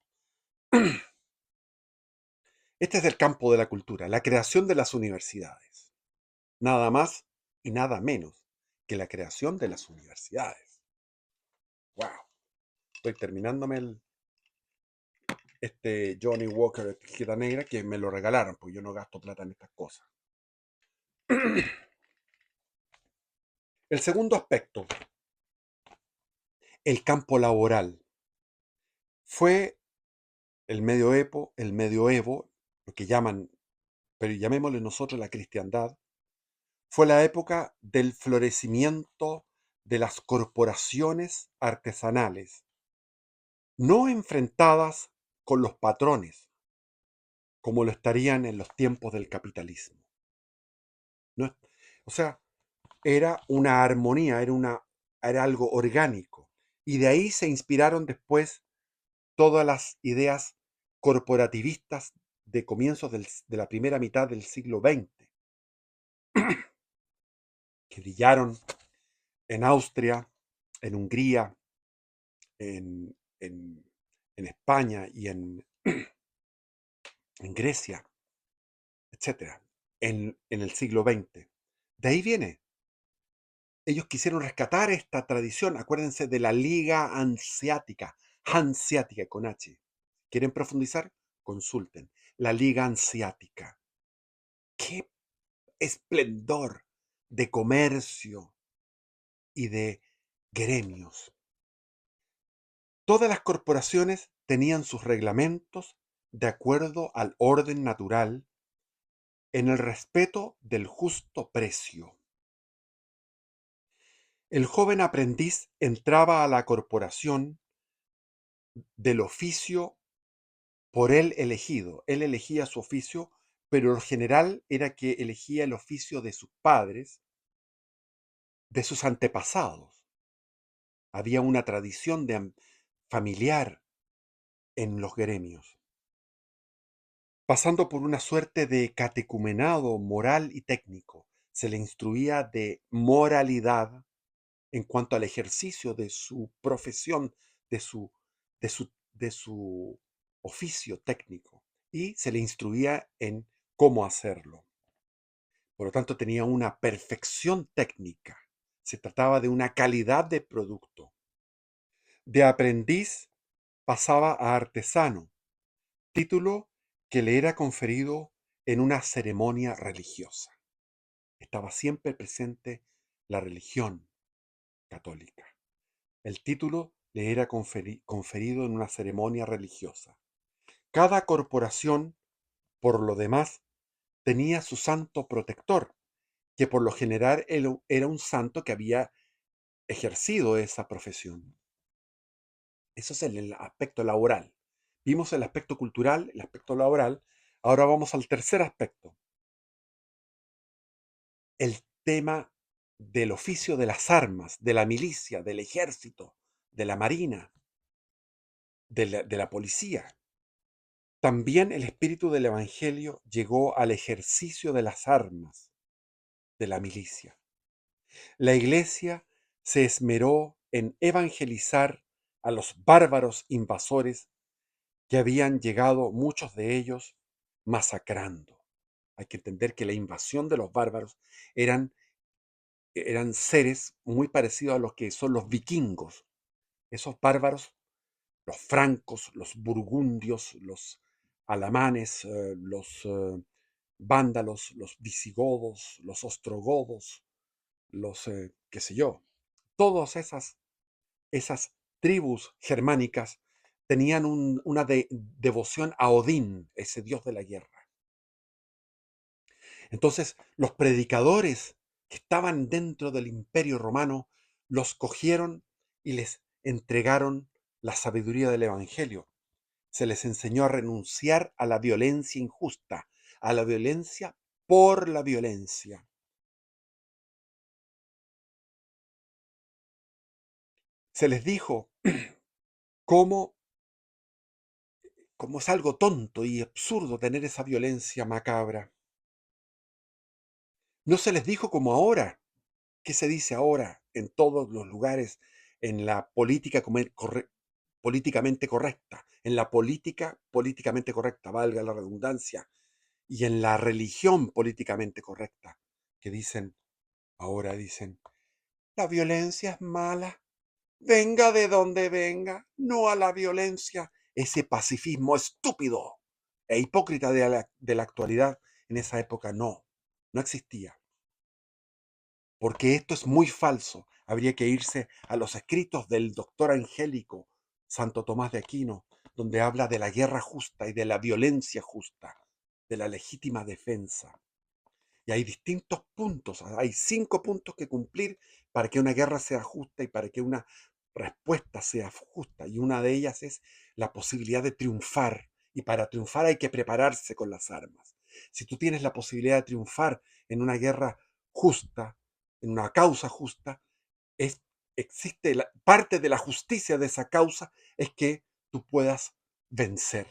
Este es el campo de la cultura, la creación de las universidades. Nada más y nada menos que la creación de las universidades. ¡Wow! Estoy terminándome este Johnny Walker etiqueta negra que me lo regalaron, porque yo no gasto plata en estas cosas. El segundo aspecto, el campo laboral. Fue el medioevo, lo que llaman, pero llamémosle nosotros la cristiandad, fue la época del florecimiento de las corporaciones artesanales, no enfrentadas con los patrones, como lo estarían en los tiempos del capitalismo. ¿No? O sea, era una armonía, era algo orgánico. Y de ahí se inspiraron después todas las ideas corporativistas de comienzos de la primera mitad del siglo XX, que brillaron en Austria, en Hungría, en España y en Grecia, etcétera, en el siglo XX. De ahí viene. Ellos quisieron rescatar esta tradición. Acuérdense de la Liga Hanseática con H. ¿Quieren profundizar? Consulten. La Liga Hanseática. ¡Qué esplendor de comercio y de gremios! Todas las corporaciones tenían sus reglamentos de acuerdo al orden natural en el respeto del justo precio. El joven aprendiz entraba a la corporación del oficio por él elegido. Él elegía su oficio, pero lo general era que elegía el oficio de sus padres, de sus antepasados. Había una tradición familiar en los gremios, pasando por una suerte de catecumenado moral y técnico. Se le instruía de moralidad en cuanto al ejercicio de su profesión, de su oficio técnico, y se le instruía en cómo hacerlo. Por lo tanto, tenía una perfección técnica. Se trataba de una calidad de producto. De aprendiz pasaba a artesano, título que le era conferido en una ceremonia religiosa. Estaba siempre presente la religión católica. El título le era conferido en una ceremonia religiosa. Cada corporación, por lo demás, tenía su santo protector, que por lo general era un santo que había ejercido esa profesión. Eso es el aspecto laboral. Vimos el aspecto cultural, el aspecto laboral. Ahora vamos al tercer aspecto, el tema del oficio de las armas, de la milicia, del ejército, de la marina, de la policía. También el espíritu del Evangelio llegó al ejercicio de las armas, de la milicia. La Iglesia se esmeró en evangelizar a los bárbaros invasores que habían llegado, muchos de ellos masacrando. Hay que entender que la invasión de los bárbaros eran seres muy parecidos a los que son los vikingos. Esos bárbaros, los francos, los burgundios, los alamanes, los vándalos, los visigodos, los ostrogodos, los, qué sé yo, todas esas tribus germánicas tenían una devoción a Odín, ese dios de la guerra. Entonces, los predicadores que estaban dentro del Imperio Romano los cogieron y les entregaron la sabiduría del Evangelio. Se les enseñó a renunciar a la violencia injusta, a la violencia por la violencia. Se les dijo cómo, cómo es algo tonto y absurdo tener esa violencia macabra. No se les dijo como ahora. ¿Qué se dice ahora en todos los lugares en la política políticamente correcta? En la política políticamente correcta, valga la redundancia, y en la religión políticamente correcta, que ahora dicen, la violencia es mala, venga de donde venga, no a la violencia. Ese pacifismo estúpido e hipócrita de la actualidad en esa época no existía. Porque esto es muy falso. Habría que irse a los escritos del doctor angélico Santo Tomás de Aquino, donde habla de la guerra justa y de la violencia justa, de la legítima defensa. Y hay distintos puntos, hay 5 puntos que cumplir para que una guerra sea justa y para que una respuesta sea justa. Y una de ellas es la posibilidad de triunfar. Y para triunfar hay que prepararse con las armas. Si tú tienes la posibilidad de triunfar en una guerra justa, en una causa justa, es, existe parte de la justicia de esa causa es que tú puedas vencer.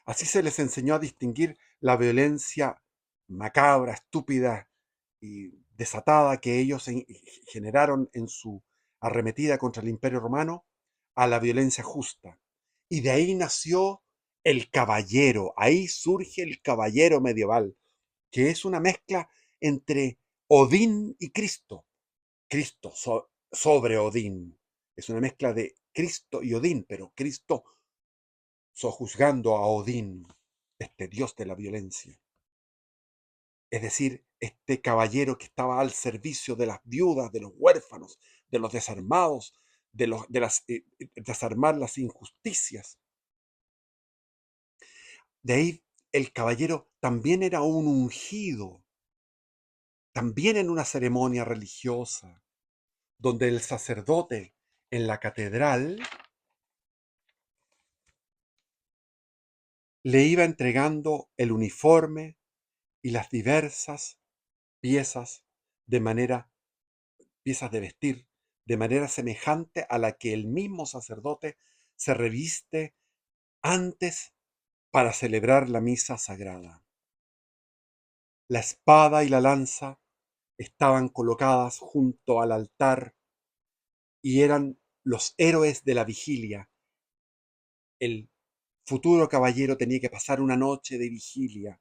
Así se les enseñó a distinguir la violencia macabra, estúpida y desatada que ellos generaron en su arremetida contra el Imperio Romano a la violencia justa. Y de ahí nació el caballero, ahí surge el caballero medieval, que es una mezcla entre Odín y Cristo. Cristo sobre Odín. Es una mezcla de Cristo y Odín, pero Cristo sojuzgando a Odín, este dios de la violencia. Es decir, este caballero que estaba al servicio de las viudas, de los huérfanos, de los desarmados, desarmar las injusticias. De ahí el caballero también era un ungido, también en una ceremonia religiosa, donde el sacerdote en la catedral le iba entregando el uniforme y las diversas piezas de manera, piezas de vestir, de manera semejante a la que el mismo sacerdote se reviste antes para celebrar la misa sagrada. La espada y la lanza estaban colocadas junto al altar y eran los héroes de la vigilia. El futuro caballero tenía que pasar una noche de vigilia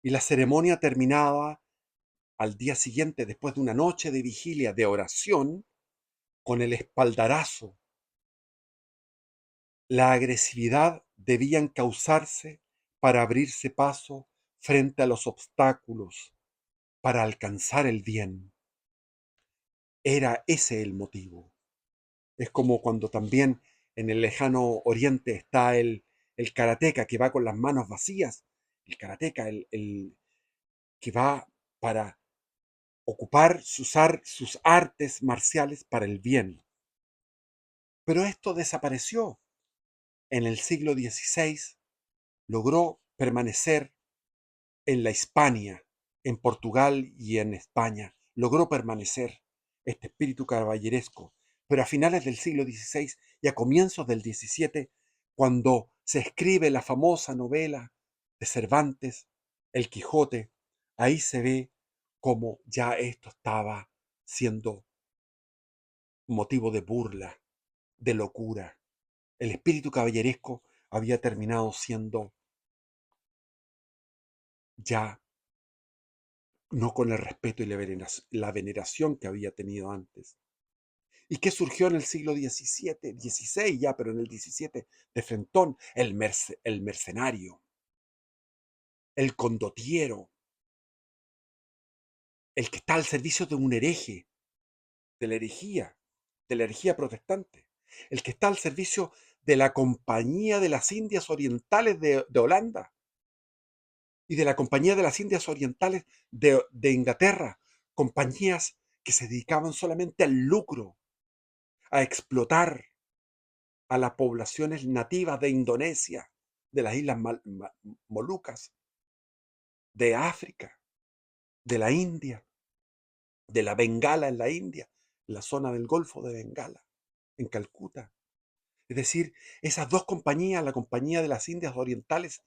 y la ceremonia terminaba al día siguiente, después de una noche de vigilia, de oración, con el espaldarazo, la agresividad debían causarse para abrirse paso frente a los obstáculos, para alcanzar el bien. Era ese el motivo. Es como cuando también en el lejano oriente está el karateca que va con las manos vacías, el karateca, el que va para ocupar sus artes marciales para el bien. Pero esto desapareció. En el siglo XVI logró permanecer en la Hispania, en Portugal y en España. Logró permanecer este espíritu caballeresco. Pero a finales del siglo XVI y a comienzos del XVII, cuando se escribe la famosa novela de Cervantes, El Quijote, ahí se ve cómo ya esto estaba siendo motivo de burla, de locura. El espíritu caballeresco había terminado siendo ya no con el respeto y la veneración que había tenido antes. ¿Y qué surgió en el siglo XVII, XVI ya, pero en el XVII, de frentón? El mercenario, el condottiero, el que está al servicio de un hereje, de de la herejía protestante, el que está al servicio de la Compañía de las Indias Orientales de Holanda y de la Compañía de las Indias Orientales de Inglaterra, compañías que se dedicaban solamente al lucro, a explotar a las poblaciones nativas de Indonesia, de las islas Molucas, de África, de la India, de la Bengala en la India, la zona del Golfo de Bengala, en Calcuta. Es decir, esas dos compañías, la Compañía de las Indias Orientales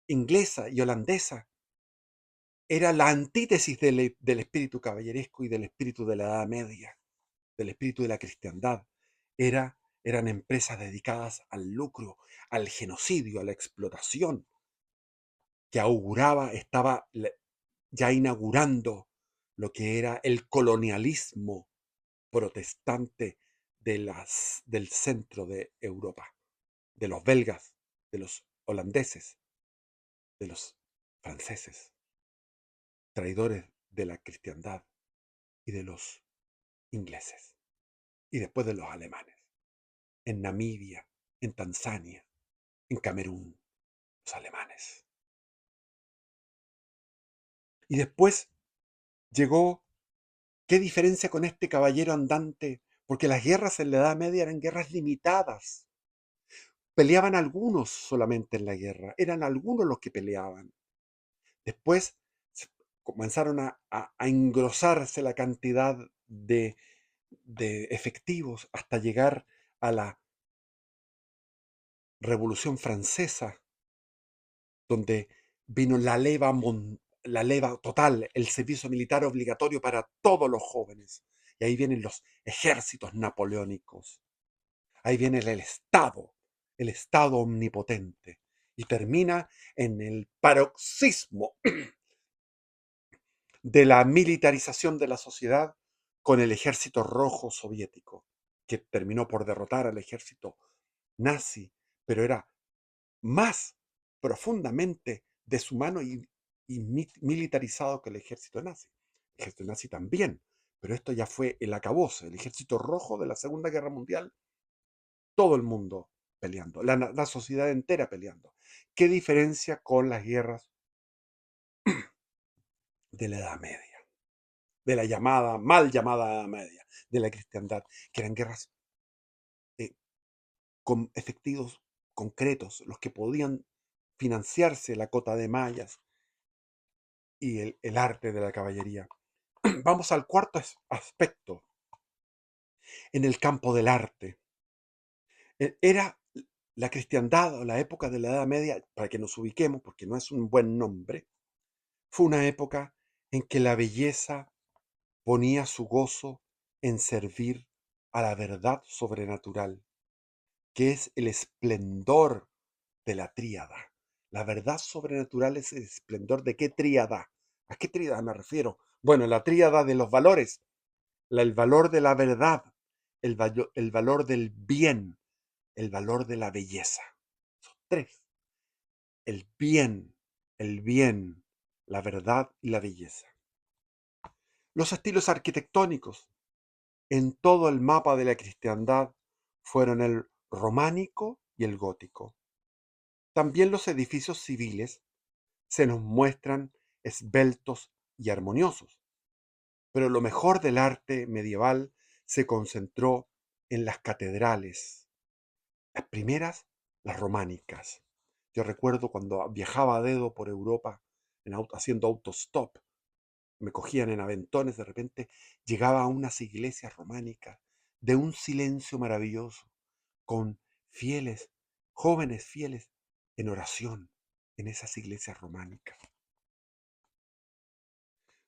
inglesa y holandesa, era la antítesis del espíritu caballeresco y del espíritu de la Edad Media, del espíritu de la cristiandad. Eran empresas dedicadas al lucro, al genocidio, a la explotación, que estaba ya inaugurando lo que era el colonialismo protestante del centro de Europa, de los belgas, de los holandeses, de los franceses, traidores de la cristiandad, y de los ingleses, y después de los alemanes, en Namibia, en Tanzania, en Camerún, los alemanes. Y después llegó, ¿qué diferencia con este caballero andante? Porque las guerras en la Edad Media eran guerras limitadas. Peleaban algunos solamente en la guerra, eran algunos los que peleaban. Después comenzaron a engrosarse la cantidad de efectivos hasta llegar a la Revolución Francesa, donde vino la leva total, el servicio militar obligatorio para todos los jóvenes. Y ahí vienen los ejércitos napoleónicos. Ahí viene el Estado omnipotente. Y termina en el paroxismo de la militarización de la sociedad con el ejército rojo soviético, que terminó por derrotar al ejército nazi, pero era más profundamente deshumano y militarizado que el ejército nazi. El ejército nazi también, pero esto ya fue el acabose, el ejército rojo de la Segunda Guerra Mundial, todo el mundo peleando, la sociedad entera peleando. ¿Qué diferencia con las guerras de la Edad Media? De la mal llamada Edad Media, de la cristiandad, que eran guerras eh, con efectivos concretos, los que podían financiarse la cota de mallas y el arte de la caballería. Vamos al cuarto aspecto, en el campo del arte. Era la cristiandad o la época de la Edad Media, para que nos ubiquemos, porque no es un buen nombre, fue una época en que la belleza ponía su gozo en servir a la verdad sobrenatural, que es el esplendor de la tríada. La verdad sobrenatural es el esplendor de qué tríada. ¿A qué tríada me refiero? Bueno, la tríada de los valores, el valor de la verdad, el valor del bien, el valor de la belleza. Son tres: el bien, la verdad y la belleza. Los estilos arquitectónicos en todo el mapa de la cristiandad fueron el románico y el gótico. También los edificios civiles se nos muestran esbeltos y armoniosos, pero lo mejor del arte medieval se concentró en las catedrales. Las primeras, las románicas. Yo recuerdo cuando viajaba a dedo por Europa haciendo autostop, me cogían en aventones, de repente llegaba a unas iglesias románicas de un silencio maravilloso, con fieles, jóvenes fieles en oración en esas iglesias románicas,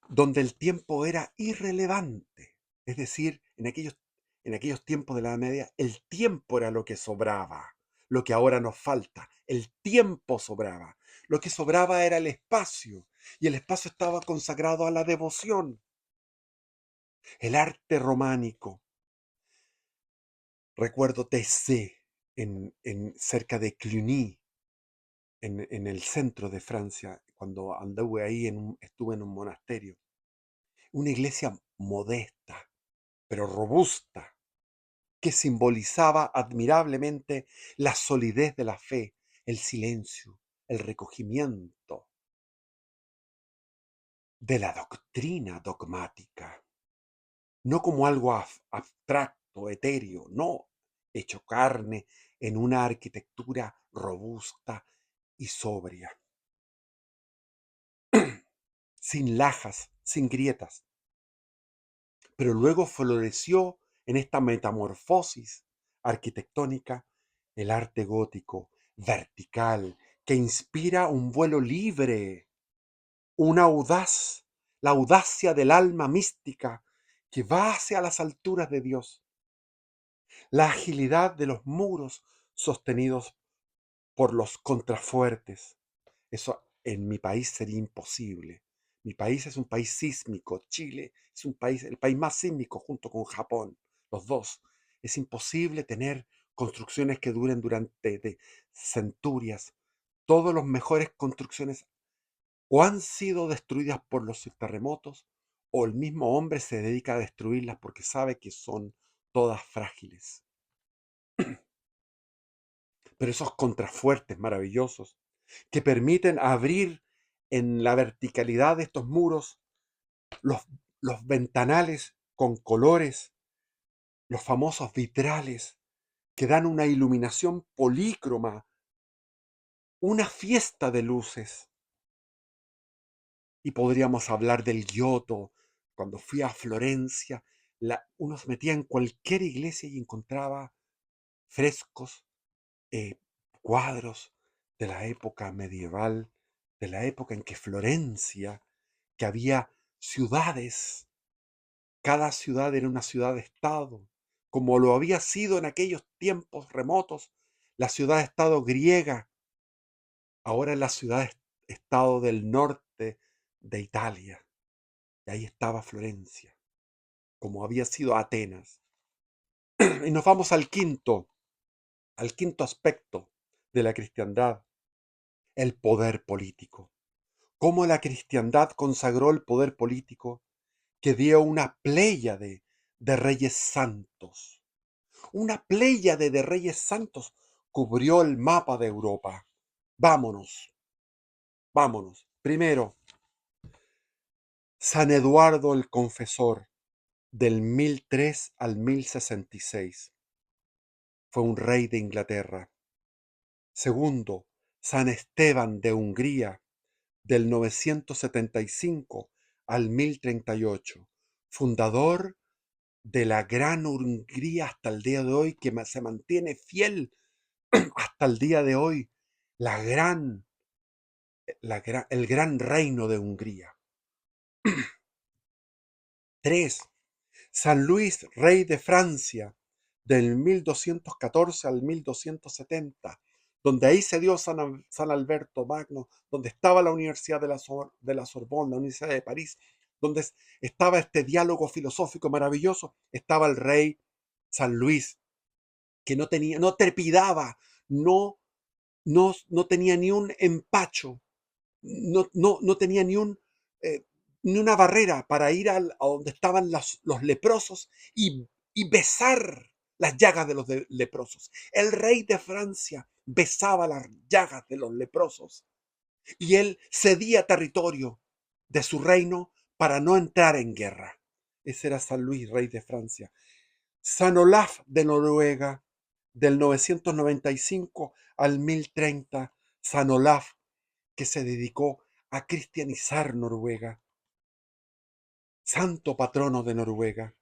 donde el tiempo era irrelevante. Es decir, en aquellos tiempos de la Edad Media, el tiempo era lo que sobraba, lo que ahora nos falta. El tiempo sobraba. Lo que sobraba era el espacio, y el espacio estaba consagrado a la devoción. El arte románico. Recuerdo Tessé, cerca de Cluny, en el centro de Francia, cuando anduve ahí, estuve en un monasterio. Una iglesia modesta, pero robusta, que simbolizaba admirablemente la solidez de la fe, el silencio, el recogimiento de la doctrina dogmática, no como algo abstracto, etéreo, no, hecho carne en una arquitectura robusta y sobria, sin lajas, sin grietas. Pero luego floreció en esta metamorfosis arquitectónica el arte gótico, vertical, que inspira un vuelo libre, una la audacia del alma mística que va hacia las alturas de Dios, la agilidad de los muros sostenidos por los contrafuertes. Eso en mi país sería imposible. Mi país es un país sísmico. Chile es el país más sísmico junto con Japón, los dos. Es imposible tener construcciones que duren durante centurias. Todas las mejores construcciones o han sido destruidas por los terremotos, o el mismo hombre se dedica a destruirlas porque sabe que son todas frágiles. Pero esos contrafuertes maravillosos que permiten abrir en la verticalidad de estos muros los, los ventanales con colores, los famosos vitrales que dan una iluminación polícroma, una fiesta de luces. Y podríamos hablar del Giotto. Cuando fui a Florencia, uno se metía en cualquier iglesia y encontraba frescos, eh, cuadros de la época medieval, de la época en que Florencia, que había ciudades, cada ciudad era una ciudad-estado, como lo había sido en aquellos tiempos remotos la ciudad-estado griega, ahora es la ciudad-estado del norte de Italia. Y ahí estaba Florencia, como había sido Atenas. Y nos vamos al quinto aspecto de la cristiandad, el poder político. Cómo la cristiandad consagró el poder político que dio una pléyade de reyes santos. Una pléyade de reyes santos cubrió el mapa de Europa. Vámonos, vámonos. Primero, San Eduardo el Confesor, del 1003 al 1066. Fue un rey de Inglaterra. Segundo, San Esteban de Hungría, del 975 al 1038, fundador de la Gran Hungría hasta el día de hoy, que se mantiene fiel hasta el día de hoy, el gran reino de Hungría. 3. San Luis, rey de Francia, del 1214 al 1270, donde ahí se dio San Alberto Magno, donde estaba la Universidad de la Sorbonne, la Universidad de París, donde estaba este diálogo filosófico maravilloso, estaba el rey San Luis, que no trepidaba, no tenía ni un empacho, no tenía eh, ni una barrera para ir a donde estaban los leprosos y besar las llagas de los leprosos. El rey de Francia besaba las llagas de los leprosos y él cedía territorio de su reino para no entrar en guerra. Ese era San Luis, rey de Francia. San Olaf de Noruega, del 995 al 1030, San Olaf, que se dedicó a cristianizar Noruega, santo patrono de Noruega.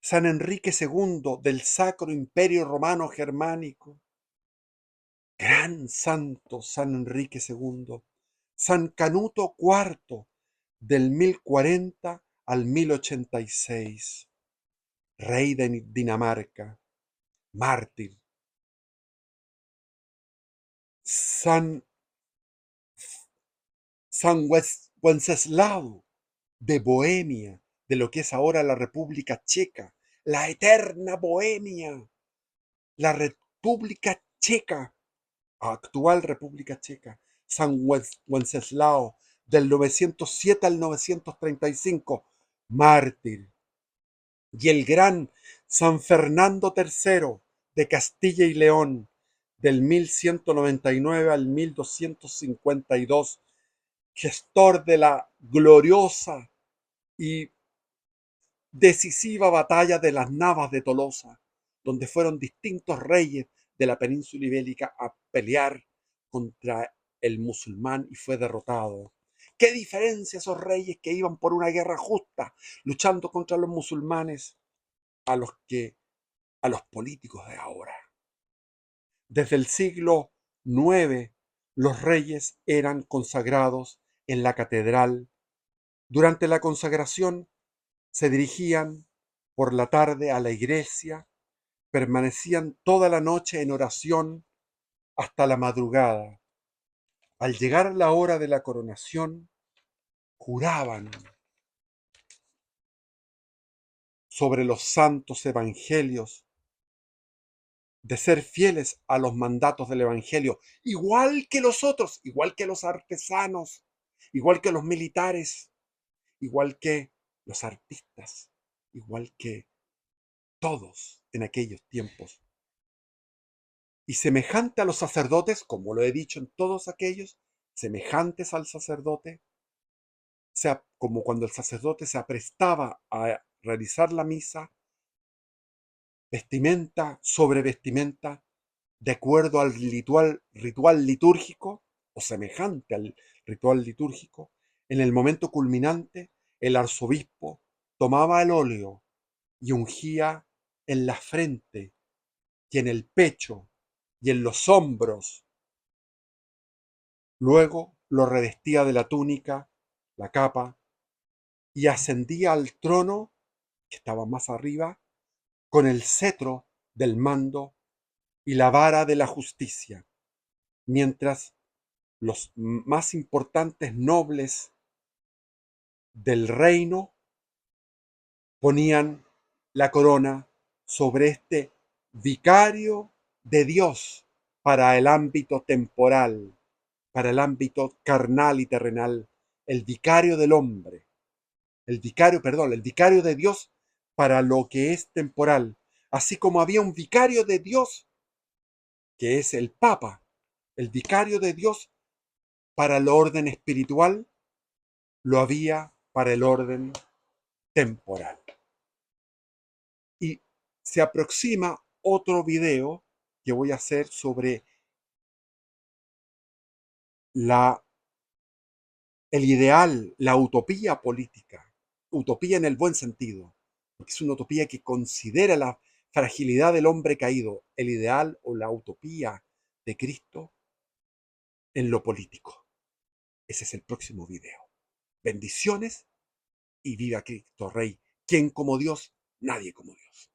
San Enrique II del Sacro Imperio Romano Germánico, gran santo San Enrique II. San Canuto IV del 1040 al 1086, rey de Dinamarca, mártir. San, San Wenceslao de Bohemia, de lo que es ahora la República Checa, la eterna Bohemia, la República Checa, actual República Checa. San Wenceslao, del 907 al 935, mártir. Y el gran San Fernando III de Castilla y León, del 1199 al 1252, gestor de la gloriosa y decisiva batalla de las Navas de Tolosa, donde fueron distintos reyes de la península ibérica a pelear contra el musulmán y fue derrotado. ¿Qué diferencia esos reyes que iban por una guerra justa, luchando contra los musulmanes, a los políticos de ahora? Desde el siglo IX, los reyes eran consagrados en la catedral. Durante la consagración se dirigían por la tarde a la iglesia, permanecían toda la noche en oración hasta la madrugada. Al llegar la hora de la coronación, juraban sobre los santos evangelios de ser fieles a los mandatos del evangelio, igual que los otros, igual que los artesanos, igual que los militares, igual que los artistas, igual que todos en aquellos tiempos. Y semejante a los sacerdotes, como lo he dicho en todos aquellos, semejantes al sacerdote, sea, como cuando el sacerdote se aprestaba a realizar la misa, vestimenta sobre vestimenta, de acuerdo al ritual litúrgico, o semejante al ritual litúrgico, en el momento culminante, el arzobispo tomaba el óleo y ungía en la frente y en el pecho y en los hombros. Luego lo revestía de la túnica, la capa, y ascendía al trono, que estaba más arriba, con el cetro del mando y la vara de la justicia, mientras los más importantes nobles del reino ponían la corona sobre este vicario de Dios para el ámbito temporal, para el ámbito carnal y terrenal, el vicario del hombre, el vicario de Dios para lo que es temporal, así como había un vicario de Dios que es el Papa, el vicario de Dios para el orden espiritual, lo había para el orden temporal. Y se aproxima otro video que voy a hacer sobre la, el ideal, la utopía política, utopía en el buen sentido, porque es una utopía que considera la fragilidad del hombre caído, el ideal o la utopía de Cristo en lo político. Ese es el próximo video. Bendiciones y viva Cristo Rey. ¿Quién como Dios? Nadie como Dios.